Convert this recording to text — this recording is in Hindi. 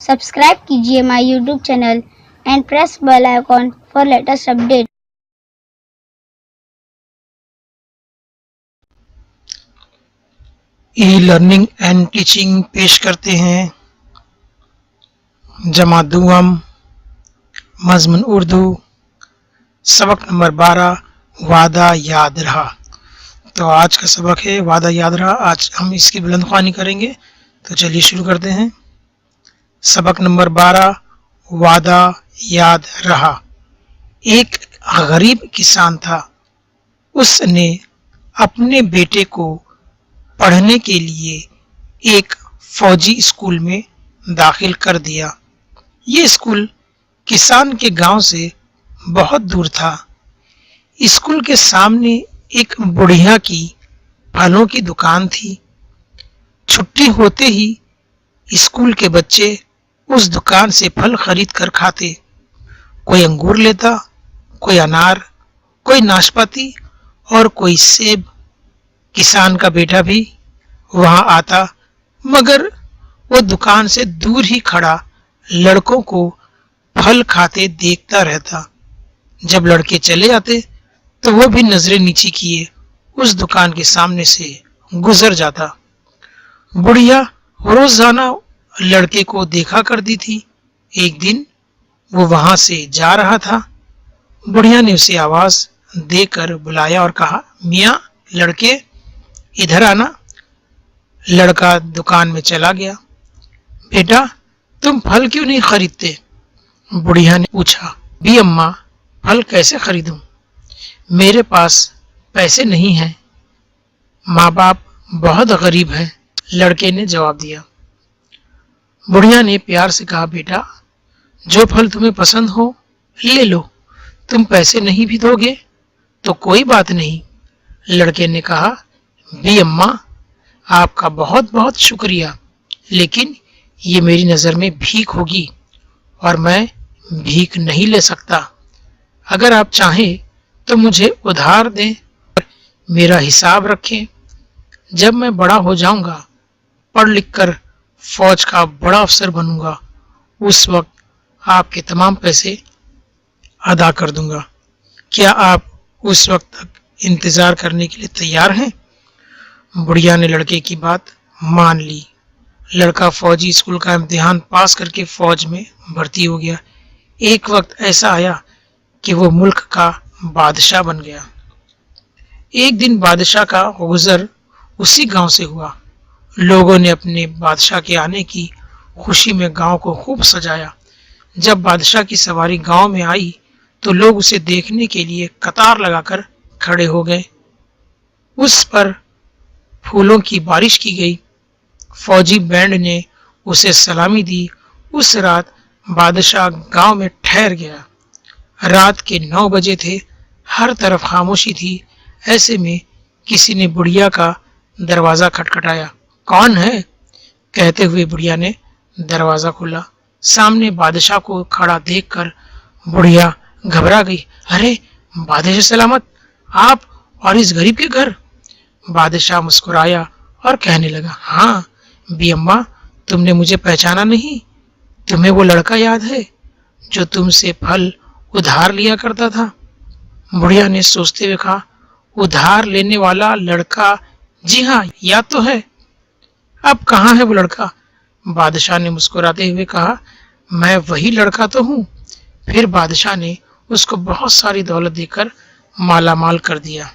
सब्सक्राइब कीजिए my YouTube channel and press bell icon for latest update. E learning and teaching पेश करते हैं जमात दुआम मज़मून उर्दू सबक नंबर 12 वादा याद रहा। तो आज का सबक है वादा याद रहा। आज हम इसकी बुलंदख्वानी करेंगे। तो चलिए शुरू करते हैं। सबक नंबर 12 वादा याद रहा। एक गरीब किसान था। उसने अपने बेटे को पढ़ने के लिए एक फौजी स्कूल में दाखिल कर दिया। ये स्कूल किसान के गांव से बहुत दूर था। स्कूल के सामने एक बुढ़िया की फलों की दुकान थी। छुट्टी होते ही स्कूल के बच्चे उस दुकान से फल खरीद कर खाते। कोई अंगूर लेता, कोई अनार, कोई नाशपाती और कोई सेब। किसान का बेटा भी वहां आता, मगर वो दुकान से दूर ही खड़ा लड़कों को फल खाते देखता रहता। जब लड़के चले आते तो वो भी नजरें नीची किए उस दुकान के सामने से गुजर जाता। बुढ़िया रोजाना लड़के को देखा करती थी। एक दिन वो वहां से जा रहा था। बुढ़िया ने उसे आवाज देकर बुलाया और कहा, मियाँ लड़के इधर आना। लड़का दुकान में चला गया। बेटा तुम फल क्यों नहीं खरीदते? बुढ़िया ने पूछा। भी अम्मा फल कैसे खरीदूं? मेरे पास पैसे नहीं हैं। माँ बाप बहुत गरीब हैं, लड़के ने जवाब दिया। बुढ़िया ने प्यार से कहा, बेटा जो फल तुम्हें पसंद हो ले लो। तुम पैसे नहीं भी दोगे तो कोई बात नहीं। लड़के ने कहा, भी अम्मा आपका बहुत बहुत शुक्रिया, लेकिन ये मेरी नजर में भीख होगी और मैं भीख नहीं ले सकता। अगर आप चाहें तो मुझे उधार दें, मेरा हिसाब रखें। जब मैं बड़ा हो जाऊंगा, पढ़ लिख कर फौज का बड़ा अफसर बनूंगा, उस वक्त आपके तमाम पैसे अदा कर दूंगा। क्या आप उस वक्त तक इंतजार करने के लिए तैयार हैं? बुढ़िया ने लड़के की बात मान ली। लड़का फौजी स्कूल का इम्तिहान पास करके फौज में भर्ती हो गया। एक वक्त ऐसा आया कि वो मुल्क का बादशाह बन गया। एक दिन बादशाह का गुजर उसी गांव से हुआ। लोगों ने अपने बादशाह के आने की खुशी में गांव को खूब सजाया। जब बादशाह की सवारी गांव में आई तो लोग उसे देखने के लिए कतार लगाकर खड़े हो गए। उस पर फूलों की बारिश की गई। फौजी बैंड ने उसे सलामी दी। उस रात बादशाह गांव में ठहर गया। रात के 9 बजे थे। हर तरफ खामोशी थी। ऐसे में किसी ने बुढ़िया का दरवाजा खटखटाया। कौन है? कहते हुए बुढ़िया ने दरवाजा खोला। सामने बादशाह को खड़ा देखकर बुढ़िया घबरा गई। अरे बादशाह सलामत, आप और इस गरीब के घर? बादशाह मुस्कुराया और कहने लगा, हाँ बी अम्मा, तुमने मुझे पहचाना नहीं? तुम्हें वो लड़का याद है जो तुमसे फल उधार लिया करता था? बुढ़िया ने सोचते हुए कहा, उधार लेने वाला लड़का? जी हाँ, याद तो है। अब कहाँ है वो लड़का? बादशाह ने मुस्कुराते हुए कहा, मैं वही लड़का तो हूँ। फिर बादशाह ने उसको बहुत सारी दौलत देकर मालामाल कर दिया।